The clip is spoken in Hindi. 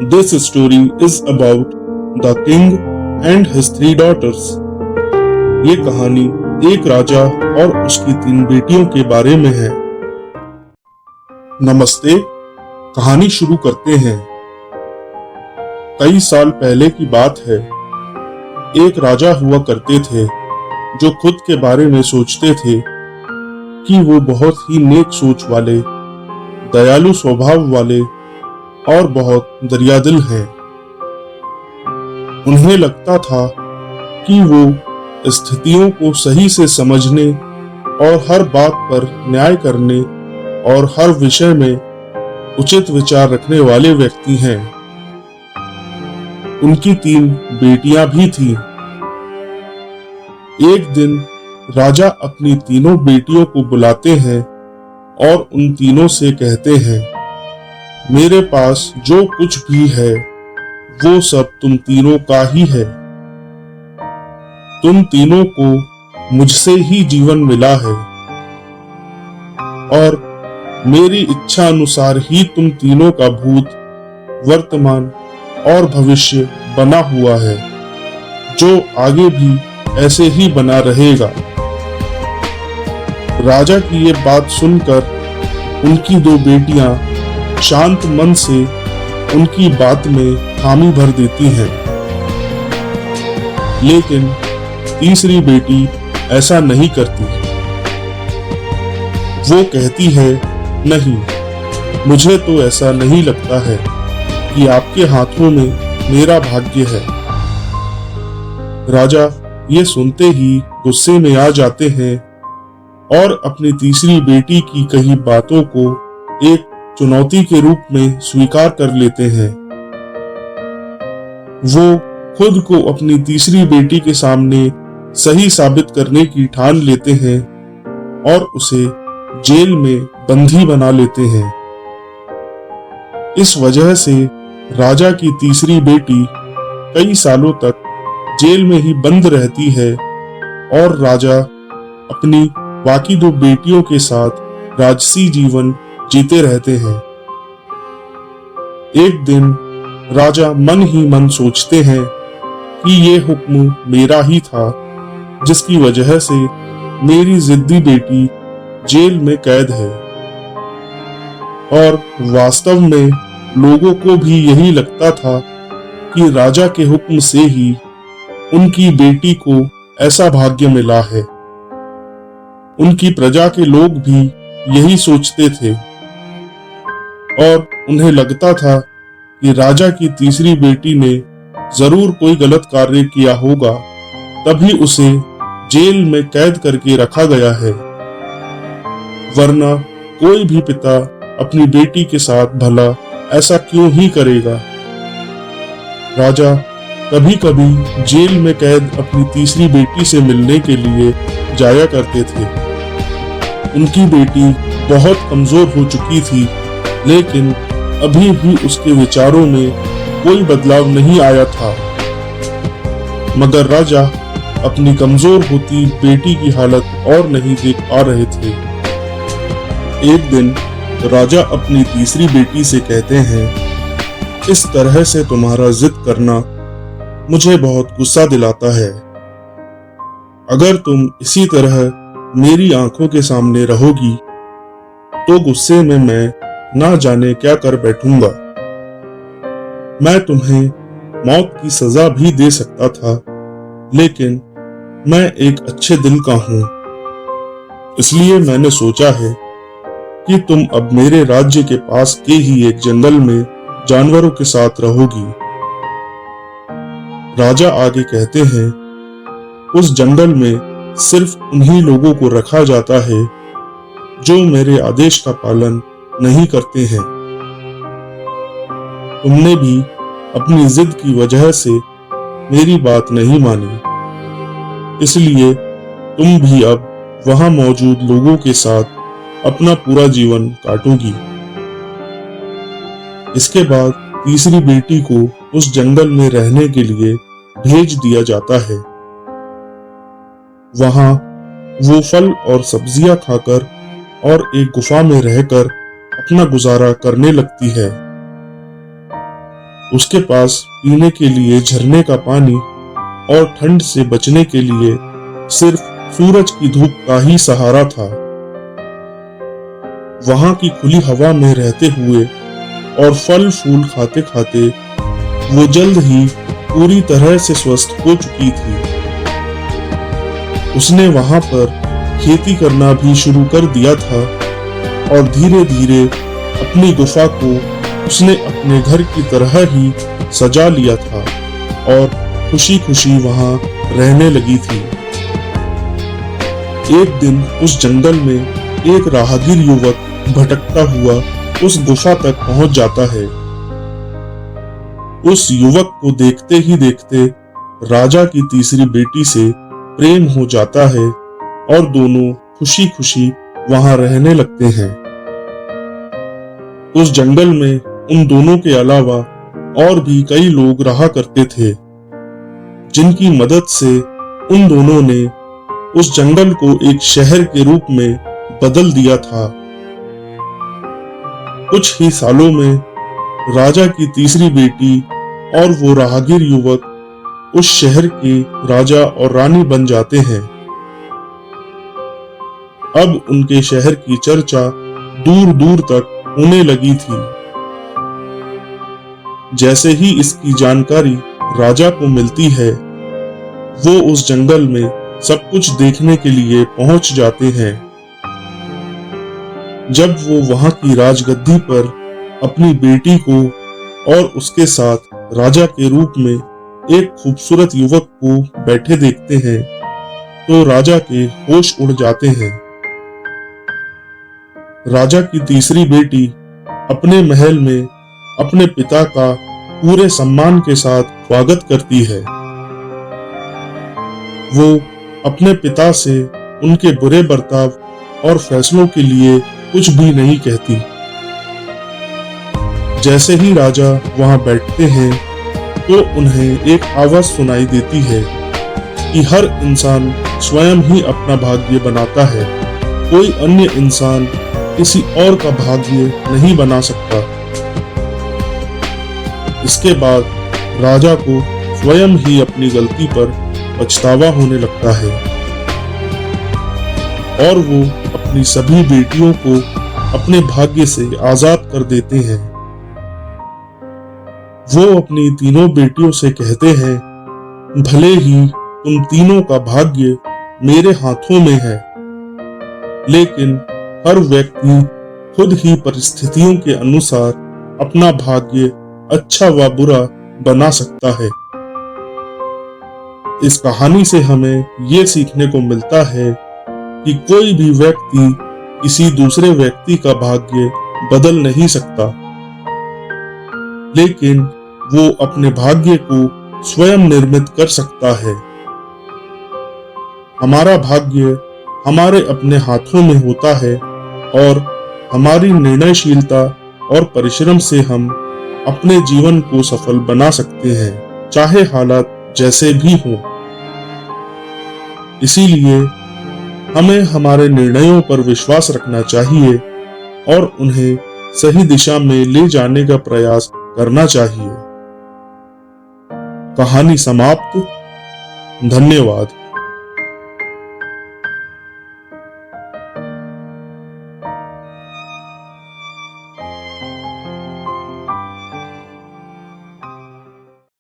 This story is about the king and his three daughters. ये कहानी एक राजा और उसकी तीन बेटियों के बारे में है। नमस्ते, कहानी शुरू करते हैं। कई साल पहले की बात है। एक राजा हुआ करते थे जो खुद के बारे में सोचते थे कि वो बहुत ही नेक सोच वाले, दयालु स्वभाव वाले और बहुत दरियादिल हैं। उन्हें लगता था कि वो स्थितियों को सही से समझने और हर बात पर न्याय करने और हर विषय में उचित विचार रखने वाले व्यक्ति हैं। उनकी तीन बेटियां भी थीं। एक दिन राजा अपनी तीनों बेटियों को बुलाते हैं और उन तीनों से कहते हैं, मेरे पास जो कुछ भी है वो सब तुम तीनों का ही है। तुम तीनों को मुझसे ही जीवन मिला है और मेरी इच्छा अनुसार ही तुम तीनों का भूत, वर्तमान और भविष्य बना हुआ है, जो आगे भी ऐसे ही बना रहेगा। राजा की ये बात सुनकर उनकी दो बेटियां शांत मन से उनकी बात में हामी भर देती हैं। लेकिन तीसरी बेटी ऐसा नहीं करती। वो कहती है, नहीं, मुझे तो ऐसा नहीं लगता है कि आपके हाथों में मेरा भाग्य है। राजा ये सुनते ही गुस्से में आ जाते हैं और अपनी तीसरी बेटी की कही बातों को एक चुनौती के रूप में स्वीकार कर लेते हैं। वो खुद को अपनी तीसरी बेटी के सामने सही साबित करने की ठान लेते हैं और उसे जेल में बंदी बना लेते हैं। इस वजह से राजा की तीसरी बेटी कई सालों तक जेल में ही बंद रहती है और राजा अपनी बाकी दो बेटियों के साथ राजसी जीवन जीते रहते हैं। एक दिन राजा मन ही मन सोचते हैं कि ये हुक्म मेरा ही था, जिसकी वजह से मेरी जिद्दी बेटी जेल में कैद है। और वास्तव में लोगों को भी यही लगता था कि राजा के हुक्म से ही उनकी बेटी को ऐसा भाग्य मिला है। उनकी प्रजा के लोग भी यही सोचते थे और उन्हें लगता था कि राजा की तीसरी बेटी ने जरूर कोई गलत कार्य किया होगा, तभी उसे जेल में कैद करके रखा गया है। वरना कोई भी पिता अपनी बेटी के साथ भला ऐसा क्यों ही करेगा। राजा कभी कभी जेल में कैद अपनी तीसरी बेटी से मिलने के लिए जाया करते थे। उनकी बेटी बहुत कमजोर हो चुकी थी, लेकिन अभी भी उसके विचारों में कोई बदलाव नहीं आया था। मगर राजा अपनी कमजोर होती बेटी की हालत और नहीं देख पा रहे थे। एक दिन राजा अपनी तीसरी बेटी से कहते हैं, इस तरह से तुम्हारा जिद करना मुझे बहुत गुस्सा दिलाता है। अगर तुम इसी तरह मेरी आंखों के सामने रहोगी तो गुस्से में मैं ना जाने क्या कर बैठूंगा। मैं तुम्हें मौत की सजा भी दे सकता था, लेकिन मैं एक अच्छे दिल का हूं, इसलिए मैंने सोचा है कि तुम अब मेरे राज्य के पास के ही एक जंगल में जानवरों के साथ रहोगी। राजा आगे कहते हैं, उस जंगल में सिर्फ उन्हीं लोगों को रखा जाता है जो मेरे आदेश का पालन नहीं करते हैं। तुमने भी अपनी जिद की वजह से मेरी बात नहीं मानी, इसलिए तुम भी अब वहां मौजूद लोगों के साथ अपना पूरा जीवन काटोगी। इसके बाद तीसरी बेटी को उस जंगल में रहने के लिए भेज दिया जाता है। वहां वो फल और सब्जियां खाकर और एक गुफा में रहकर अपना गुजारा करने लगती है। उसके पास पीने के लिए झरने का पानी और ठंड से बचने के लिए सिर्फ सूरज की धूप का ही सहारा था। वहां की खुली हवा में रहते हुए और फल फूल खाते खाते वो जल्द ही पूरी तरह से स्वस्थ हो चुकी थी। उसने वहां पर खेती करना भी शुरू कर दिया था और धीरे धीरे अपनी गुफा को उसने अपने घर की तरह ही सजा लिया था और खुशी खुशी वहां रहने लगी थी। एक दिन उस जंगल में एक राहगीर युवक भटकता हुआ उस गुफा तक पहुंच जाता है। उस युवक को देखते ही देखते राजा की तीसरी बेटी से प्रेम हो जाता है और दोनों खुशी खुशी वहां रहने लगते हैं। उस जंगल में उन दोनों के अलावा और भी कई लोग रहा करते थे, जिनकी मदद से उन दोनों ने उस जंगल को एक शहर के रूप में बदल दिया था। कुछ ही सालों में राजा की तीसरी बेटी और वो राहगीर युवक उस शहर के राजा और रानी बन जाते हैं। अब उनके शहर की चर्चा दूर दूर तक होने लगी थी। जैसे ही इसकी जानकारी राजा को मिलती है, वो उस जंगल में सब कुछ देखने के लिए पहुंच जाते हैं। जब वो वहां की राजगद्दी पर अपनी बेटी को और उसके साथ राजा के रूप में एक खूबसूरत युवक को बैठे देखते हैं, तो राजा के होश उड़ जाते हैं। राजा की तीसरी बेटी अपने महल में अपने पिता का पूरे सम्मान के साथ स्वागत करती है। वो अपने पिता से उनके बुरे बर्ताव और फैसलों के लिए कुछ भी नहीं कहती। जैसे ही राजा वहां बैठते हैं, तो उन्हें एक आवाज सुनाई देती है कि हर इंसान स्वयं ही अपना भाग्य बनाता है, कोई अन्य इंसान किसी और का भाग्य नहीं बना सकता। इसके बाद राजा को स्वयं ही अपनी गलती पर पछतावा होने लगता है और वो अपनी सभी बेटियों को अपने भाग्य से आजाद कर देते हैं। वो अपनी तीनों बेटियों से कहते हैं, भले ही तुम तीनों का भाग्य मेरे हाथों में है, लेकिन हर व्यक्ति खुद ही परिस्थितियों के अनुसार अपना भाग्य अच्छा व बुरा बना सकता है। इस कहानी से हमें ये सीखने को मिलता है कि कोई भी व्यक्ति किसी दूसरे व्यक्ति का भाग्य बदल नहीं सकता, लेकिन वो अपने भाग्य को स्वयं निर्मित कर सकता है। हमारा भाग्य हमारे अपने हाथों में होता है और हमारी निर्णयशीलता और परिश्रम से हम अपने जीवन को सफल बना सकते हैं, चाहे हालात जैसे भी हों। इसीलिए हमें हमारे निर्णयों पर विश्वास रखना चाहिए और उन्हें सही दिशा में ले जाने का प्रयास करना चाहिए। कहानी समाप्त। धन्यवाद।